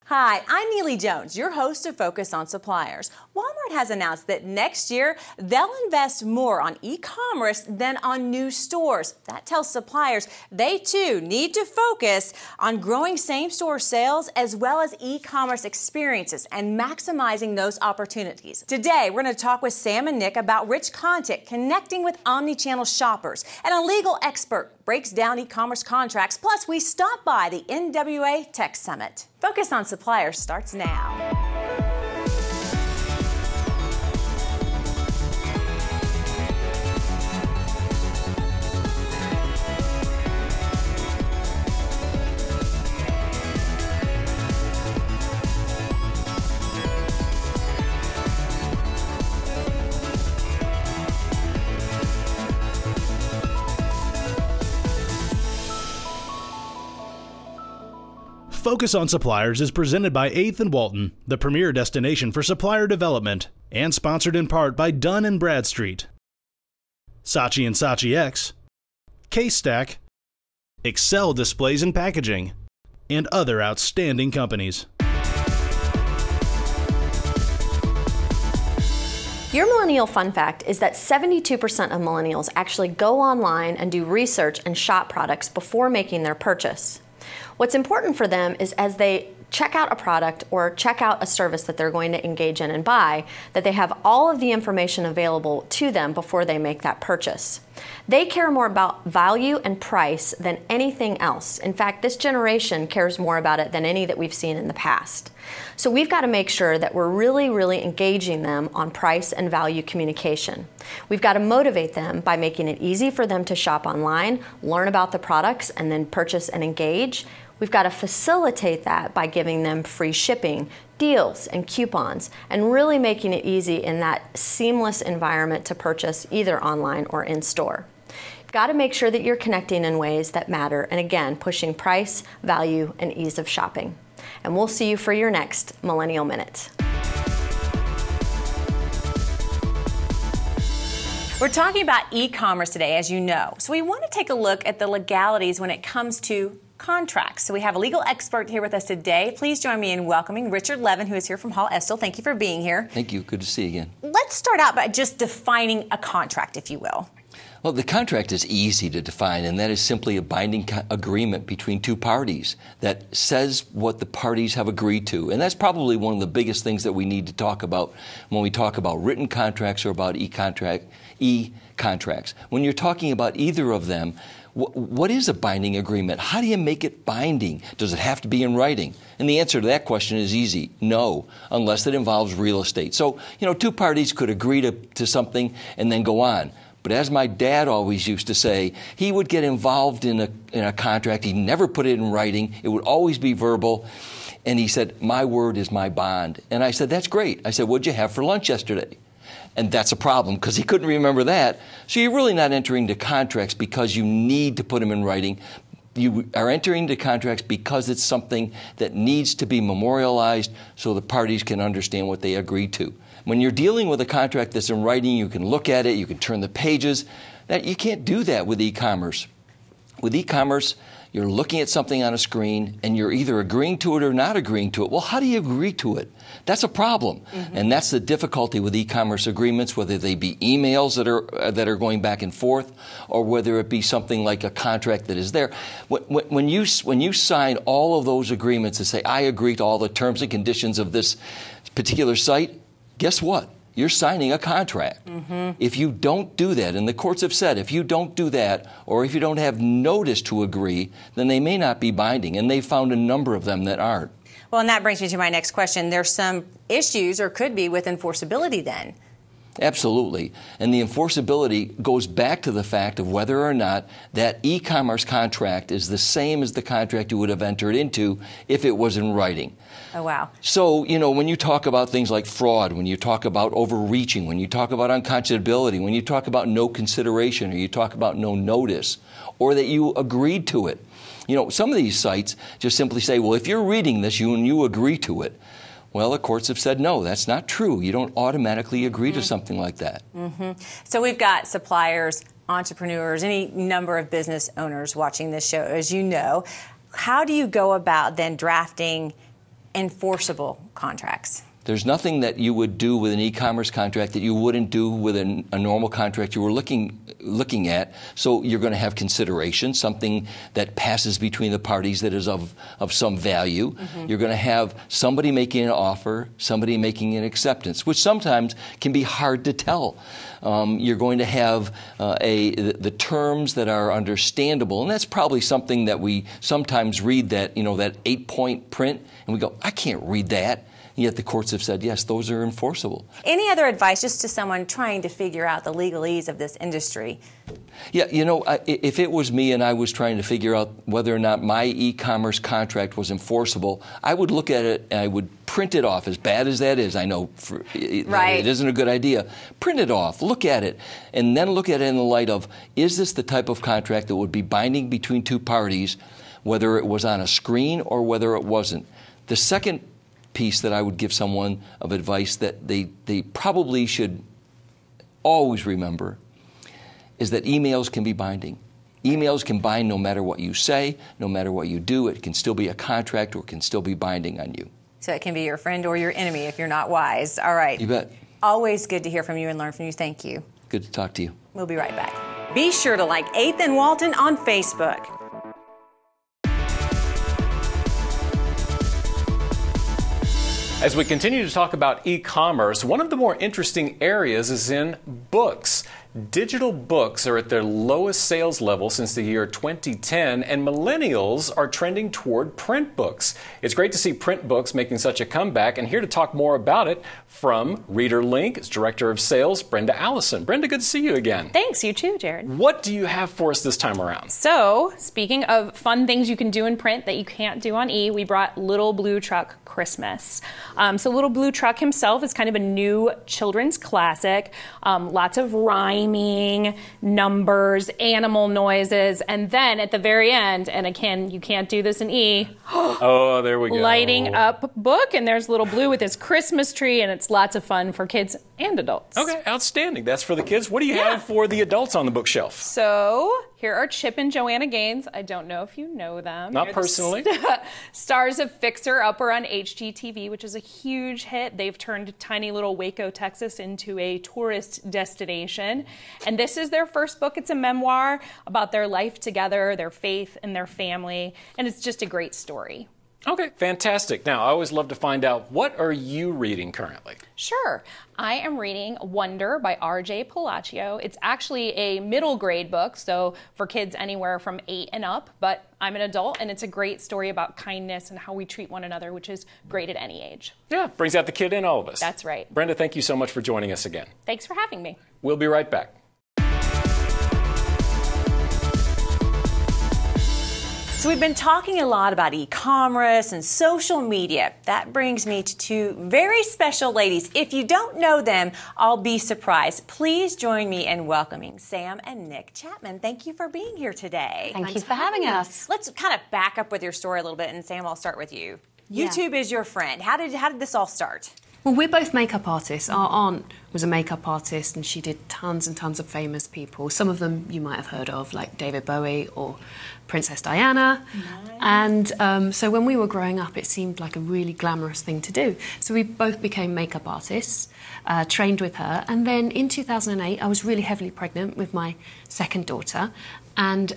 Hi, I'm Neely Jones, your host of Focus on Suppliers. Walmart has announced that next year they'll invest more on e-commerce than on new stores. That tells suppliers they too need to focus on growing same-store sales as well as e-commerce experiences and maximizing those opportunities. Today, we're going to talk with Sam and Nick about rich content connecting with omni-channel shoppers, and a legal expert breaks down e-commerce contracts. Plus, we stop by the NWA Tech Summit. Focus on Suppliers starts now. Focus on Suppliers is presented by 8th and Walton, the premier destination for supplier development, and sponsored in part by Dun & Bradstreet, Saatchi and Saatchi X, K-Stack, Excel Displays and Packaging, and other outstanding companies. Your millennial fun fact is that 72% of millennials actually go online and do research and shop products before making their purchase. What's important for them is as they check out a product or check out a service that they're going to engage in and buy, that they have all of the information available to them before they make that purchase. They care more about value and price than anything else. In fact, this generation cares more about it than any that we've seen in the past. So we've got to make sure that we're really engaging them on price and value communication. We've got to motivate them by making it easy for them to shop online, learn about the products, and then purchase and engage. We've got to facilitate that by giving them free shipping, deals, and coupons, and really making it easy in that seamless environment to purchase either online or in store. You've got to make sure that you're connecting in ways that matter, and again, pushing price, value, and ease of shopping. And we'll see you for your next Millennial Minute. We're talking about e-commerce today, as you know. So we want to take a look at the legalities when it comes to contracts. So we have a legal expert here with us today. Please join me in welcoming Richard Levin, who is here from Hall Estill. Thank you for being here. Thank you. Good to see you again. Let's start out by just defining a contract, if you will. Well, the contract is easy to define, and that is simply a binding agreement between two parties that says what the parties have agreed to. And that's probably one of the biggest things that we need to talk about when we talk about written contracts or about e-contracts. When you're talking about either of them, what is a binding agreement? How do you make it binding? Does it have to be in writing? And the answer to that question is easy. No, unless it involves real estate. So, two parties could agree to something and then go on. But as my dad always used to say, he would get involved in a contract. He'd never put it in writing. It would always be verbal. And he said, my word is my bond. And I said, that's great. I said, what'd you have for lunch yesterday? And that's a problem because he couldn't remember that. So you're really not entering into contracts because you need to put them in writing. You are entering into contracts because it's something that needs to be memorialized so the parties can understand what they agreed to. When you're dealing with a contract that's in writing, you can look at it, you can turn the pages. You can't do that with e-commerce. With e-commerce, you're looking at something on a screen and you're either agreeing to it or not agreeing to it. Well, how do you agree to it? That's a problem. And that's the difficulty with e-commerce agreements, whether they be emails that are going back and forth or whether it be something like a contract that is there. When you sign all of those agreements and say, I agree to all the terms and conditions of this particular site, guess what? You're signing a contract. If you don't do that, and the courts have said if you don't do that, or if you don't have notice to agree, then they may not be binding, and they found a number of them that aren't. Well, and that brings me to my next question. There's some issues, or could be, with enforceability then. Absolutely. And the enforceability goes back to the fact of whether or not that e-commerce contract is the same as the contract you would have entered into if it was in writing. Oh, wow. So, when you talk about things like fraud, when you talk about overreaching, when you talk about unconscionability, when you talk about no consideration, or you talk about no notice, or that you agreed to it. Some of these sites just simply say, well, if you're reading this, you agree to it. Well, the courts have said, no, that's not true. You don't automatically agree to something like that. So we've got suppliers, entrepreneurs, any number of business owners watching this show, as you know. How do you go about then drafting enforceable contracts? There's nothing that you would do with an e-commerce contract that you wouldn't do with a normal contract you were looking at. So you're going to have consideration, something that passes between the parties that is of some value. Mm-hmm. You're going to have somebody making an offer, somebody making an acceptance, which sometimes can be hard to tell. You're going to have the terms that are understandable, and that's probably something that we sometimes read, that, that 8-point print, and we go, I can't read that. Yet the courts have said, yes, those are enforceable. Any other advice just to someone trying to figure out the legalese of this industry? Yeah, if it was me and I was trying to figure out whether or not my e-commerce contract was enforceable, I would look at it and I would print it off, as bad as that is. I know it isn't a good idea. Print it off, look at it, and then look at it in the light of, is this the type of contract that would be binding between two parties, whether it was on a screen or whether it wasn't? The second piece that I would give someone of advice that they probably should always remember is that emails can be binding. Emails can bind no matter what you say, no matter what you do. It can still be a contract, or it can still be binding on you. So it can be your friend or your enemy if you're not wise. All right. You bet. Always good to hear from you and learn from you. Thank you. Good to talk to you. We'll be right back. Be sure to like 8th and Walton on Facebook. As we continue to talk about e-commerce, one of the more interesting areas is in books. Digital books are at their lowest sales level since the year 2010, and millennials are trending toward print books. It's great to see print books making such a comeback, and here to talk more about it from ReaderLink is Director of Sales, Brenda Allison. Brenda, good to see you again. Thanks, you too, Jared. What do you have for us this time around? So, speaking of fun things you can do in print that you can't do on e, we brought Little Blue Truck Christmas. So Little Blue Truck himself is kind of a new children's classic. Lots of rhyming, numbers, animal noises, and then at the very end, and again, you can't do this in e. Oh, there we go. Lighting up book, and there's Little Blue with his Christmas tree, and it's lots of fun for kids and adults. Okay, outstanding. That's for the kids. What do you have for the adults on the bookshelf? So here are Chip and Joanna Gaines. I don't know if you know them. Not personally. Stars of Fixer Upper on HGTV, which is a huge hit. They've turned tiny little Waco, Texas into a tourist destination. And this is their first book. It's a memoir about their life together, their faith, and their family. And it's just a great story. Okay, fantastic. Now, I always love to find out, what are you reading currently? Sure. I am reading Wonder by R.J. Palacio. It's actually a middle grade book, so for kids anywhere from 8 and up, but I'm an adult, and it's a great story about kindness and how we treat one another, which is great at any age. Yeah, brings out the kid in all of us. That's right. Brenda, thank you so much for joining us again. Thanks for having me. We'll be right back. So we've been talking a lot about e-commerce and social media. That brings me to two very special ladies. If you don't know them, I'll be surprised. Please join me in welcoming Sam and Nick Chapman. Thank you for being here today. Thank you for having us. Let's kind of back up with your story a little bit, and Sam, I'll start with you. YouTube is your friend. How did this all start? Well, we're both makeup artists. Our aunt was a makeup artist, and she did tons and tons of famous people. Some of them you might have heard of, like David Bowie or Princess Diana. Nice. And so when we were growing up, it seemed like a really glamorous thing to do. So we both became makeup artists, trained with her. And then in 2008, I was really heavily pregnant with my second daughter, and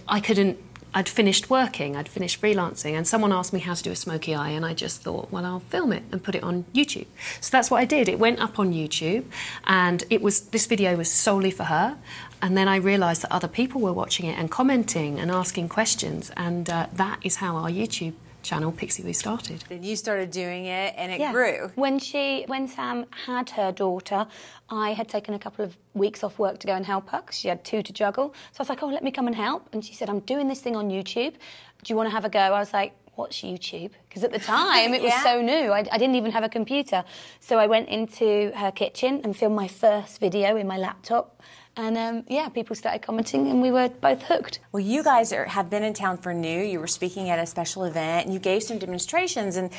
I'd finished working, I'd finished freelancing, and someone asked me how to do a smoky eye, and I just thought, well, I'll film it and put it on YouTube. So that's what I did. It went up on YouTube, and this video was solely for her. And then I realised that other people were watching it and commenting and asking questions, and that is how our YouTube channel Pixie Woo started. Then you started doing it, and it grew. When Sam had her daughter, I had taken a couple of weeks off work to go and help her because she had 2 to juggle. So I was like, oh, let me come and help. And she said, I'm doing this thing on YouTube. Do you want to have a go? I was like, what's YouTube? Because at the time, it was so new. I didn't even have a computer. So I went into her kitchen and filmed my first video in my laptop. And people started commenting, and we were both hooked. Well, you guys have been in town for New. You were speaking at a special event, and you gave some demonstrations and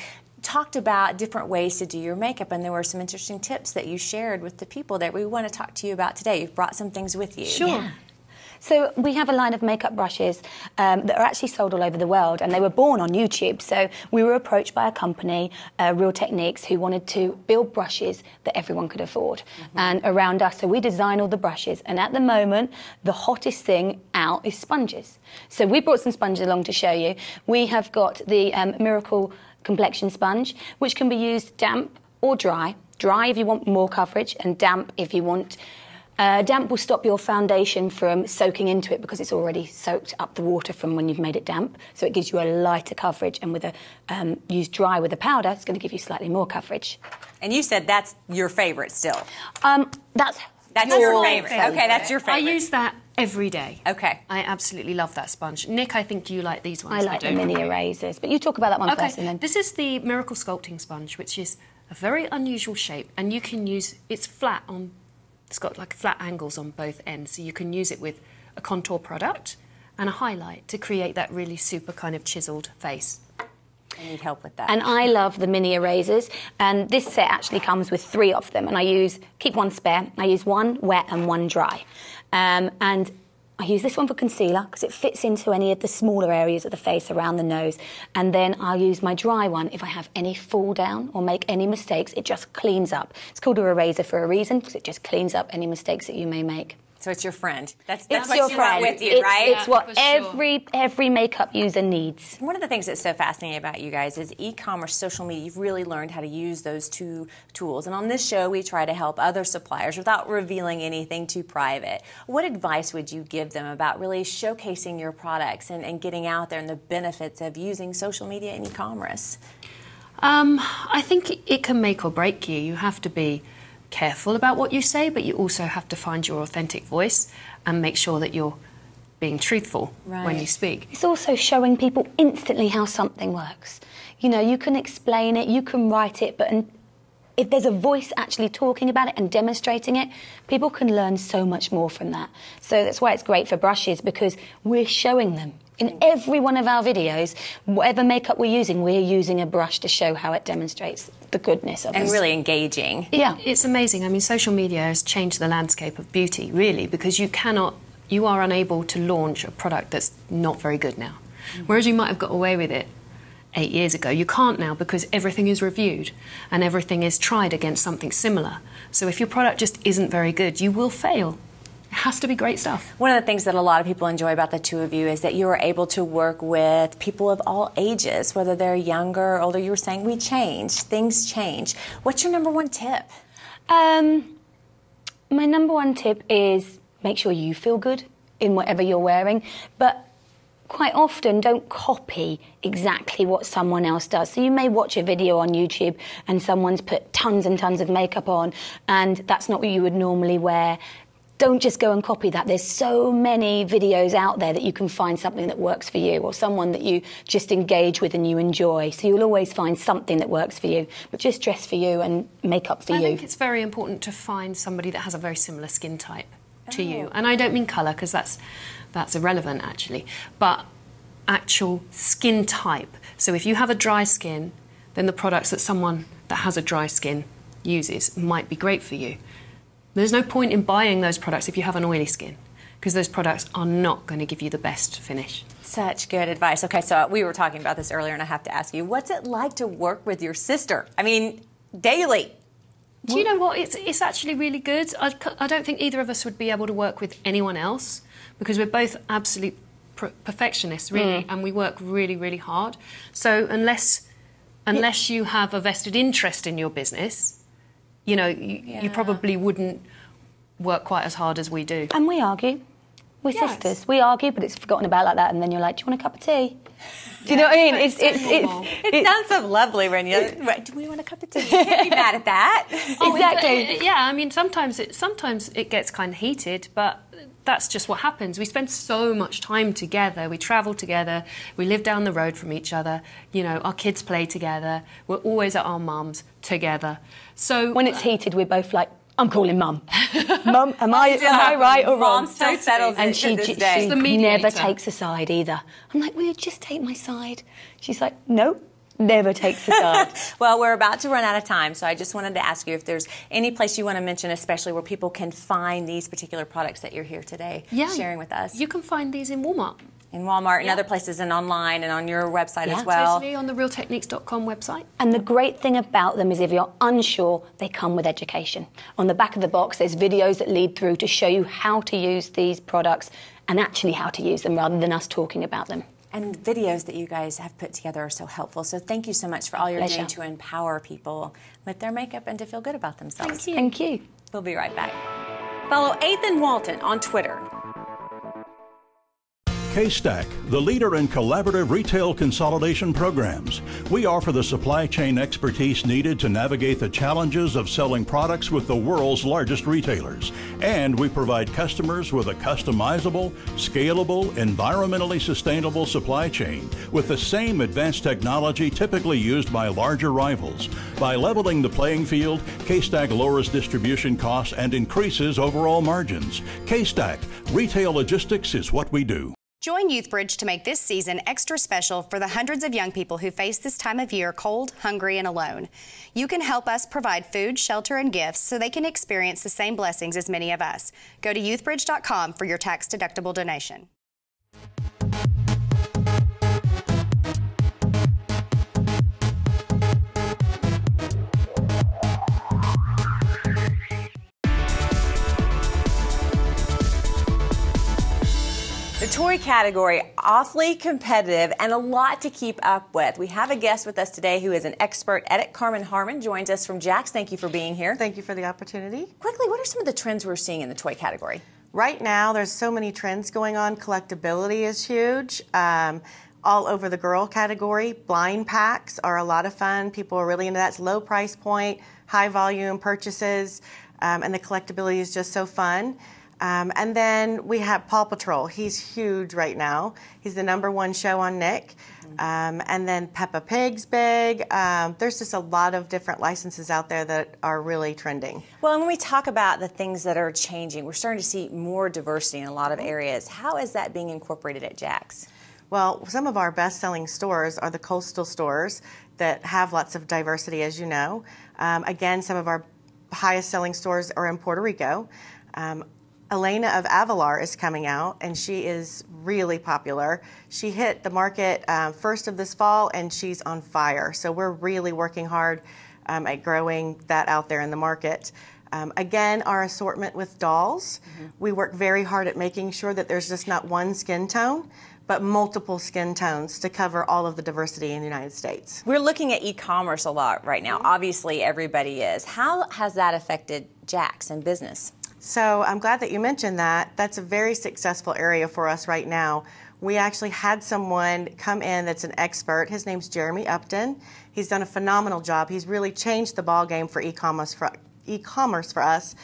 talked about different ways to do your makeup, and there were some interesting tips that you shared with the people that we want to talk to you about today. You've brought some things with you. Sure. Yeah. So we have a line of makeup brushes that are actually sold all over the world, and they were born on YouTube. So we were approached by a company, Real Techniques, who wanted to build brushes that everyone could afford and around us. So we design all the brushes, and at the moment, the hottest thing out is sponges. So we brought some sponges along to show you. We have got the Miracle Complexion Sponge, which can be used damp or dry. Dry if you want more coverage, and damp if you want... damp will stop your foundation from soaking into it because it's already soaked up the water from when you've made it damp. So it gives you a lighter coverage, and with a used dry with a powder, it's going to give you slightly more coverage. And you said that's your favourite still. That's your favourite. Okay, that's your favourite. I use that every day. Okay. I absolutely love that sponge. Nick, I think you like these ones. I like the mini erasers, but you talk about that one first. And then... This is the Miracle Sculpting Sponge, which is a very unusual shape, and you can use... It's flat on... It's got like flat angles on both ends, so you can use it with a contour product and a highlight to create that really super kind of chiselled face. I need help with that. And I love the mini erasers, and this set actually comes with 3 of them, and I keep one spare. I use one wet and one dry. And I use this one for concealer because it fits into any of the smaller areas of the face around the nose. And then I'll use my dry one if I have any fall down or make any mistakes. It just cleans up. It's called an eraser for a reason because it just cleans up any mistakes that you may make. So it's your friend. That's it's what your you friend. brought with you, right? It's what every makeup user needs. One of the things that's so fascinating about you guys is e-commerce, social media. You've really learned how to use those 2 tools. And on this show, we try to help other suppliers without revealing anything too private. What advice would you give them about really showcasing your products and getting out there and the benefits of using social media and e-commerce? I think it can make or break you. You have to be careful about what you say, but you also have to find your authentic voice and make sure that you're being truthful when you speak. It's also showing people instantly how something works. You know, you can explain it, you can write it, but if there's a voice actually talking about it and demonstrating it, people can learn so much more from that. So that's why it's great for brushes, because we're showing them. In every one of our videos, whatever makeup we're using a brush to show how it demonstrates the goodness of it. And really engaging. Yeah, it's amazing. I mean, social media has changed the landscape of beauty, really, because you are unable to launch a product that's not very good now. Whereas you might have got away with it 8 years ago, you can't now because everything is reviewed and everything is tried against something similar. So if your product just isn't very good, you will fail. It has to be great stuff. One of the things that a lot of people enjoy about the 2 of you is that you are able to work with people of all ages, whether they're younger or older. You were saying we change, things change. What's your number 1 tip? My number 1 tip is make sure you feel good in whatever you're wearing, but quite often don't copy exactly what someone else does. So you may watch a video on YouTube and someone's put tons and tons of makeup on, and that's not what you would normally wear. Don't just go and copy that. There's so many videos out there that you can find something that works for you, or someone that you just engage with and you enjoy. So you'll always find something that works for you. But just dress for you and make up for you. I think it's very important to find somebody that has a very similar skin type to you. And I don't mean colour, because that's irrelevant, actually. But actual skin type. So if you have a dry skin, then the products that someone that has a dry skin uses might be great for you. There's no point in buying those products if you have an oily skin, because those products are not going to give you the best finish. Such good advice. Okay, so we were talking about this earlier, and I have to ask you, what's it like to work with your sister? I mean, daily. Do you know what? It's actually really good. I don't think either of us would be able to work with anyone else, because we're both absolute perfectionists, really, and we work really, really hard. So unless you have a vested interest in your business, you know, you probably wouldn't work quite as hard as we do. And we argue. We're sisters. We argue, but it's forgotten about like that, and then you're like, do you want a cup of tea? Do you know what I mean? It sounds so lovely when you... Do we want a cup of tea? You can't be mad at that. Exactly. Yeah, I mean, sometimes it gets kind of heated, but that's just what happens. We spend so much time together. We travel together. We live down the road from each other. You know, our kids play together. We're always at our mum's together. So when it's heated, we're both like, I'm calling Mum. Mum, am I right or wrong? Mom still settles and it she to this day. never takes a side either. I'm like, will you just take my side? She's like, no, never takes a side. Well, we're about to run out of time, so I just wanted to ask you if there's any place you want to mention, especially where people can find these particular products that you're here today sharing with us. You can find these in Walmart. In Walmart and other places, and online and on your website as well. Totally, on the realtechniques.com website. And the great thing about them is if you're unsure, they come with education. On the back of the box, there's videos that lead through to show you how to use these products and actually how to use them rather than us talking about them. And videos that you guys have put together are so helpful. So thank you so much for all you're doing to empower people with their makeup and to feel good about themselves. Thank you. We'll be right back. Follow 8th and Walton on Twitter. K-Stack, the leader in collaborative retail consolidation programs. We offer the supply chain expertise needed to navigate the challenges of selling products with the world's largest retailers. And we provide customers with a customizable, scalable, environmentally sustainable supply chain with the same advanced technology typically used by larger rivals. By leveling the playing field, K-Stack lowers distribution costs and increases overall margins. K-Stack, retail logistics is what we do. Join YouthBridge to make this season extra special for the hundreds of young people who face this time of year cold, hungry, and alone. You can help us provide food, shelter, and gifts so they can experience the same blessings as many of us. Go to youthbridge.com for your tax-deductible donation. The toy category, awfully competitive and a lot to keep up with. We have a guest with us today who is an expert at it. Carmen Harmon joins us from Jakks. Thank you for being here. Thank you for the opportunity. Quickly, what are some of the trends we're seeing in the toy category? Right now, there's so many trends going on. Collectability is huge. All over the girl category, blind packs are a lot of fun. People are really into that. It's low price point, high volume purchases, and the collectability is just so fun. And then we have Paw Patrol. He's huge right now. He's the #1 show on Nick. And then Peppa Pig's big. There's just a lot of different licenses out there that are really trending. Well, and when we talk about the things that are changing, we're starting to see more diversity in a lot of areas. How is that being incorporated at Jakks? Well, some of our best-selling stores are the coastal stores that have lots of diversity, as you know. Again, some of our highest-selling stores are in Puerto Rico. Elena of Avalar is coming out, and she is really popular. She hit the market first of this fall, and she's on fire. So we're really working hard at growing that out there in the market. Again, our assortment with dolls. We work very hard at making sure that there's just not one skin tone, but multiple skin tones to cover all of the diversity in the United States. We're looking at e-commerce a lot right now. Obviously, everybody is. How has that affected Jakks and business? So I'm glad that you mentioned that. That's a very successful area for us right now. We actually had someone come in that's an expert. His name's Jeremy Upton. He's done a phenomenal job. He's really changed the ballgame for e-commerce for us.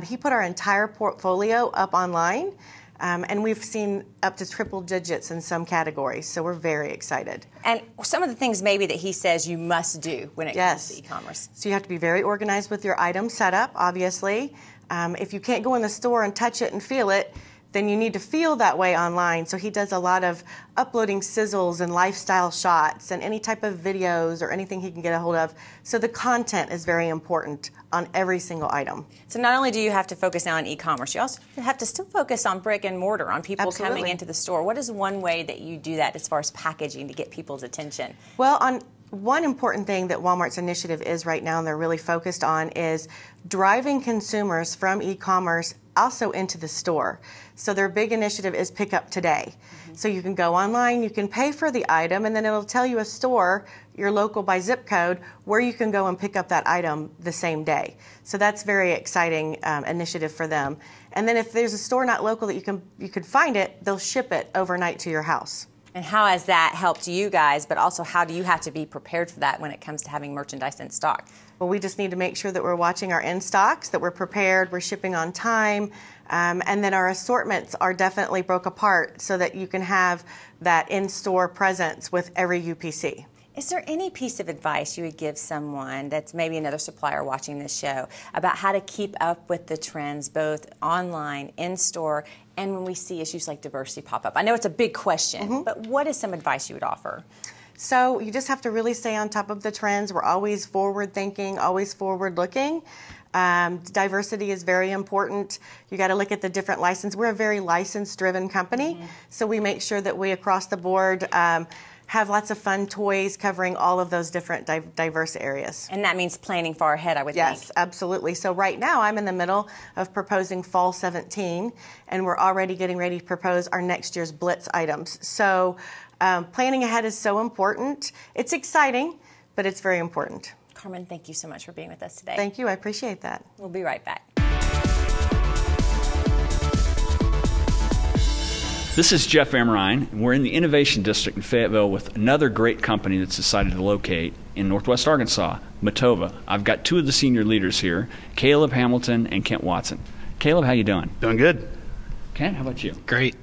He put our entire portfolio up online, and we've seen up to triple digits in some categories, so we're very excited. And some of the things maybe that he says you must do when it comes to e-commerce. So you have to be very organized with your item setup, obviously. If you can't go in the store and touch it and feel it, then you need to feel that way online. So he does a lot of uploading sizzles and lifestyle shots and any type of videos or anything he can get a hold of. So the content is very important on every single item. So not only do you have to focus now on e-commerce, you also have to still focus on brick and mortar, on people coming into the store. What is one way that you do that as far as packaging to get people's attention? Well, one important thing that Walmart's initiative is right now, and they're really focused on, is driving consumers from e-commerce also into the store. So their big initiative is Pick Up Today. So you can go online, you can pay for the item, and then it'll tell you a store, your local by zip code, where you can go and pick up that item the same day. So that's a very exciting initiative for them. And then if there's a store not local that you could find it, they'll ship it overnight to your house. And how has that helped you guys, but also how do you have to be prepared for that when it comes to having merchandise in stock? Well, we just need to make sure that we're watching our in-stocks, that we're prepared, we're shipping on time, and then our assortments are definitely broke apart so that you can have that in-store presence with every UPC. Is there any piece of advice you would give someone that's maybe another supplier watching this show about how to keep up with the trends both online, in-store, and when we see issues like diversity pop up? I know it's a big question, but what is some advice you would offer? So you just have to really stay on top of the trends. We're always forward thinking, always forward looking. Diversity is very important. You got to look at the different license. We're a very license-driven company, so we make sure that we across the board have lots of fun toys covering all of those different diverse areas. And that means planning far ahead, I would think. Yes, absolutely. So right now I'm in the middle of proposing Fall 17, and we're already getting ready to propose our next year's Blitz items. So planning ahead is so important. It's exciting, but it's very important. Carmen, thank you so much for being with us today. Thank you. I appreciate that. We'll be right back. This is Jeff Amrine, and we're in the Innovation District in Fayetteville with another great company that's decided to locate in Northwest Arkansas, Metova. I've got two of the senior leaders here, Caleb Hamilton and Kent Watson. Caleb, how you doing? Doing good. Kent, how about you? Great.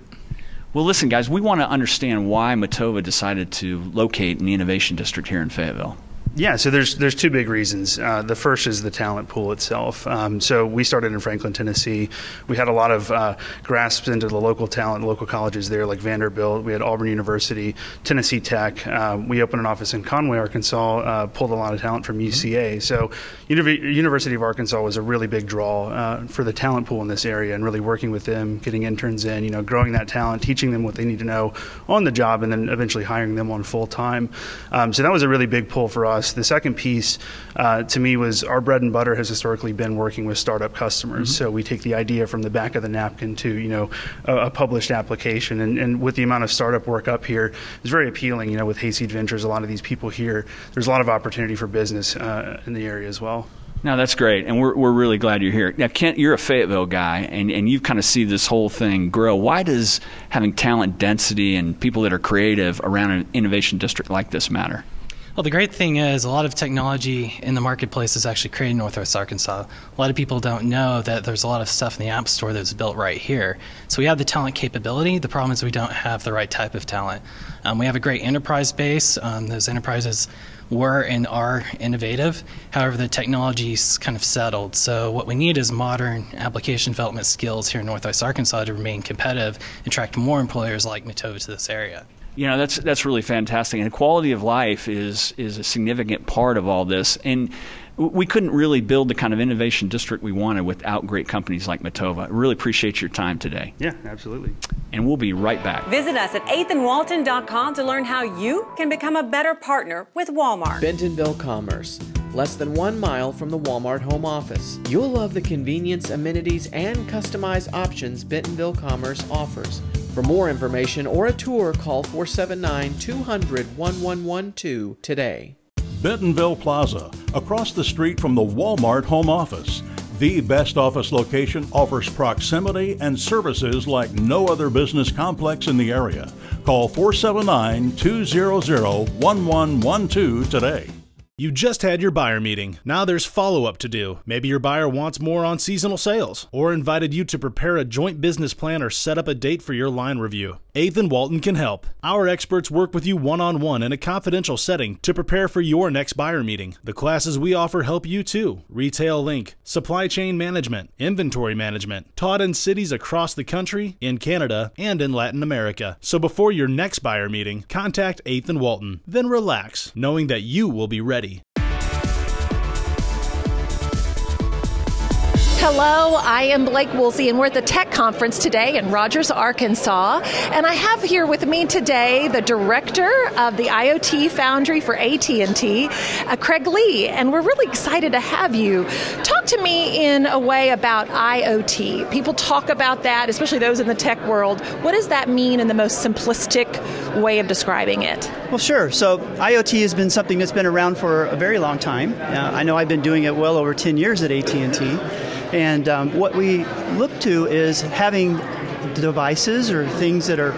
Well, listen, guys, we want to understand why Metova decided to locate in the Innovation District here in Fayetteville. Yeah, so there's two big reasons. The first is the talent pool itself. So we started in Franklin, Tennessee. We had a lot of grasps into the local talent, local colleges there like Vanderbilt. We had Auburn University, Tennessee Tech. We opened an office in Conway, Arkansas, pulled a lot of talent from UCA. So University of Arkansas was a really big draw for the talent pool in this area, and really working with them, getting interns in, growing that talent, teaching them what they need to know on the job, and then eventually hiring them on full time. So that was a really big pull for us. The second piece to me was our bread and butter has historically been working with startup customers. So we take the idea from the back of the napkin to a published application, and with the amount of startup work up here, it's very appealing. With Hayseed Ventures, a lot of these people here, there's a lot of opportunity for business in the area as well. No, that's great, and we're really glad you're here. Now, Kent, you're a Fayetteville guy, and you kind of see this whole thing grow. Why does having talent density and people that are creative around an innovation district like this matter? Well, the great thing is a lot of technology in the marketplace is actually created in Northwest Arkansas. A lot of people don't know that there's a lot of stuff in the App Store that's built right here. So we have the talent capability. The problem is we don't have the right type of talent. We have a great enterprise base. Those enterprises were and are innovative. However, the technology's kind of settled. So what we need is modern application development skills here in Northwest Arkansas to remain competitive, attract more employers like Metova to this area. That's really fantastic, and quality of life is a significant part of all this. And we couldn't really build the kind of innovation district we wanted without great companies like Metova. I really appreciate your time today. Yeah, absolutely. And we'll be right back. Visit us at 8thandwalton.com to learn how you can become a better partner with Walmart. Bentonville Commerce, less than 1 mile from the Walmart home office. You'll love the convenience, amenities, and customized options Bentonville Commerce offers. For more information or a tour, call 479-200-1112 today. Bentonville Plaza, across the street from the Walmart home office. The best office location, offers proximity and services like no other business complex in the area. Call 479-200-1112 today. You just had your buyer meeting. Now there's follow-up to do. Maybe your buyer wants more on seasonal sales, or invited you to prepare a joint business plan or set up a date for your line review. 8th & Walton can help. Our experts work with you one-on-one in a confidential setting to prepare for your next buyer meeting. The classes we offer help you too. Retail Link, Supply Chain Management, Inventory Management, taught in cities across the country, in Canada, and in Latin America. So before your next buyer meeting, contact 8th & Walton. Then relax, knowing that you will be ready. Hello, I am Blake Woolsey, and we're at the Tech Conference today in Rogers, Arkansas. And I have here with me today the director of the IoT Foundry for AT&T, Craig Lee. And we're really excited to have you. Talk to me in a way about IoT. People talk about that, especially those in the tech world. What does that mean in the most simplistic way of describing it? Well, sure. So IoT has been something that's been around for a very long time. I know I've been doing it well over 10 years at AT&T. And what we look to is having devices or things that are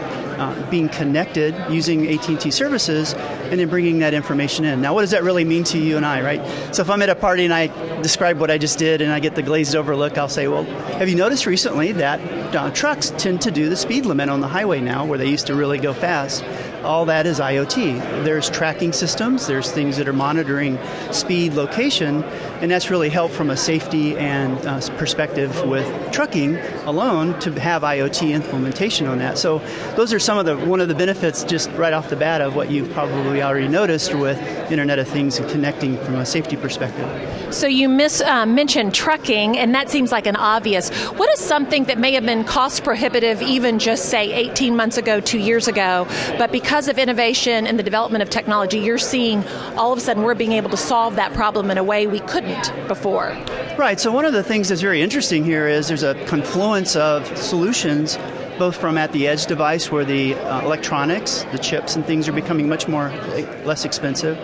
being connected using AT&T services and then bringing that information in. Now, what does that really mean to you and I, right? So if I'm at a party and I describe what I just did and I get the glazed over look, I'll say, well, have you noticed recently that trucks tend to do the speed limit on the highway now where they used to really go fast? all that is IoT. There's tracking systems, there's things that are monitoring speed, location, and that's really helped from a safety and perspective with trucking alone to have IoT implementation on that. So those are one of the benefits just right off the bat of what you've probably already noticed with Internet of Things and connecting from a safety perspective. So you mentioned trucking, and that seems like an obvious. What is something that may have been cost prohibitive even just, say, 18 months ago, 2 years ago, but because of innovation and the development of technology, you're seeing all of a sudden we're being able to solve that problem in a way we couldn't before? Right, so one of the things that's very interesting here is there's a confluence of solutions, both from at the edge device where the electronics, the chips and things are becoming much less expensive.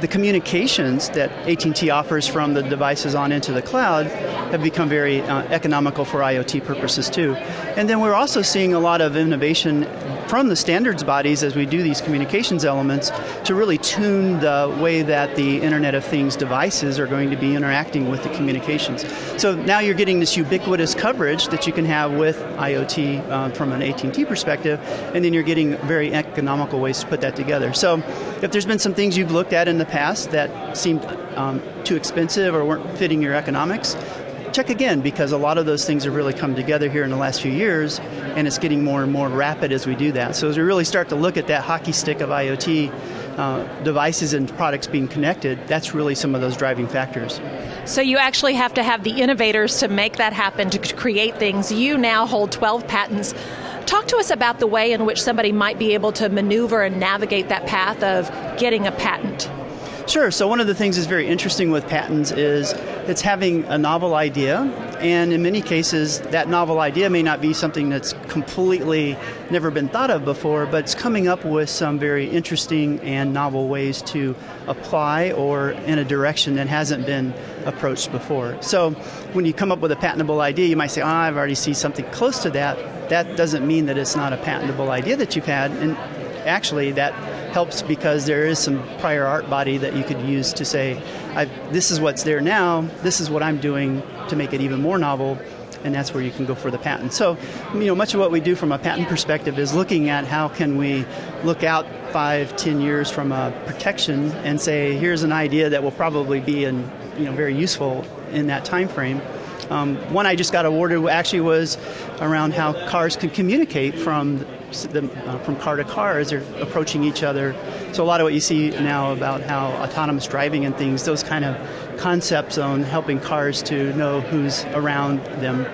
The communications that AT&T offers from the devices on into the cloud have become very economical for IoT purposes too. And then we're also seeing a lot of innovation from the standards bodies as we do these communications elements to really tune the way that the Internet of Things devices are going to be interacting with the communications. So now you're getting this ubiquitous coverage that you can have with IoT from an AT&T perspective, and then you're getting very economical ways to put that together. So if there's been some things you've looked at in the past that seemed too expensive or weren't fitting your economics, check again, because a lot of those things have really come together here in the last few years, and it's getting more and more rapid as we do that. So as we really start to look at that hockey stick of IoT devices and products being connected, that's really some of those driving factors. So you actually have to have the innovators to make that happen, to create things. You now hold 12 patents. Talk to us about the way in which somebody might be able to maneuver and navigate that path of getting a patent. Sure. So one of the things that's very interesting with patents is it's having a novel idea, and in many cases that novel idea may not be something that's completely never been thought of before, but it's coming up with some very interesting and novel ways to apply or in a direction that hasn't been approached before. So when you come up with a patentable idea, you might say, I've already seen something close to that. That doesn't mean that it's not a patentable idea that you've had, and actually that helps because there is some prior art body that you could use to say, this is what's there now, this is what I'm doing to make it even more novel, and that's where you can go for the patent. So, much of what we do from a patent perspective is looking at how can we look out 5-10 years from a protection and say, here's an idea that will probably be very useful in that time frame. One I just got awarded actually was around how cars can communicate from car to car as they're approaching each other. So a lot of what you see now about how autonomous driving and things, those kind of concepts on helping cars to know who's around them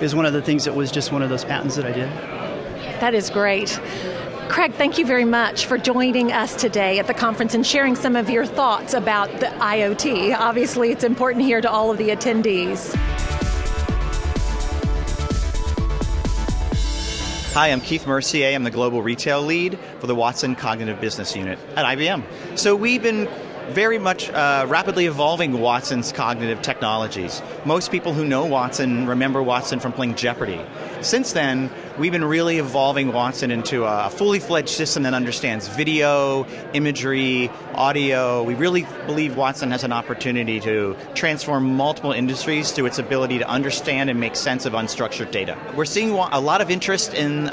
is one of the things that was just one of those patents that I did. That is great. Craig, thank you very much for joining us today at the conference and sharing some of your thoughts about the IoT. Obviously, it's important here to all of the attendees. Hi, I'm Keith Mercier. I'm the Global Retail Lead for the Watson Cognitive Business Unit at IBM. So we've been very much rapidly evolving Watson's cognitive technologies. Most people who know Watson remember Watson from playing Jeopardy! Since then, we've been really evolving Watson into a fully fledged system that understands video, imagery, audio. We really believe Watson has an opportunity to transform multiple industries through its ability to understand and make sense of unstructured data. We're seeing a lot of interest in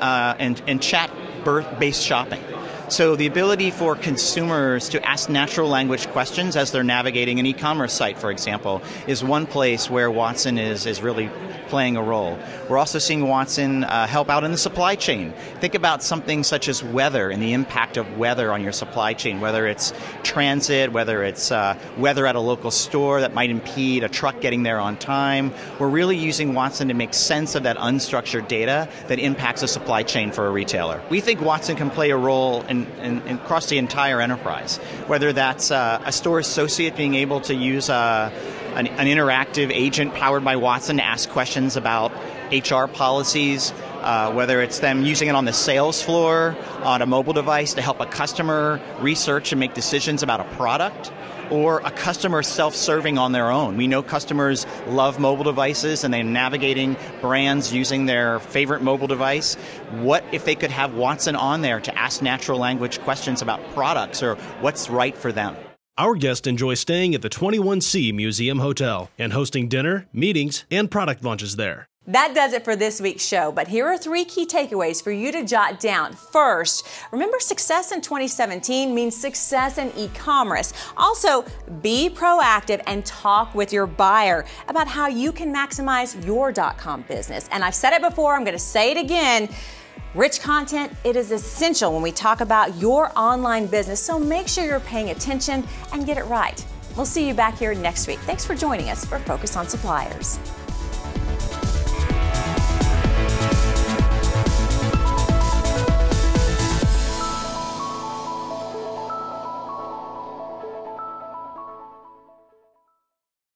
chat-based shopping. So the ability for consumers to ask natural language questions as they're navigating an e-commerce site, for example, is one place where Watson is really playing a role. We're also seeing Watson help out in the supply chain. Think about something such as weather and the impact of weather on your supply chain, whether it's transit, whether it's weather at a local store that might impede a truck getting there on time. We're really using Watson to make sense of that unstructured data that impacts a supply chain for a retailer. We think Watson can play a role in across the entire enterprise, whether that's a store associate being able to use an interactive agent powered by Watson to ask questions about HR policies, whether it's them using it on the sales floor, on a mobile device to help a customer research and make decisions about a product, or a customer self-serving on their own. We know customers love mobile devices and they're navigating brands using their favorite mobile device. What if they could have Watson on there to ask natural language questions about products or what's right for them? Our guests enjoy staying at the 21C Museum Hotel and hosting dinner, meetings, and product launches there. That does it for this week's show, but here are 3 key takeaways for you to jot down. First, remember success in 2017 means success in e-commerce. Also, be proactive and talk with your buyer about how you can maximize your .com business. And I've said it before, I'm going to say it again. Rich content, it is essential when we talk about your online business, so make sure you're paying attention and get it right. We'll see you back here next week. Thanks for joining us for Focus on Suppliers.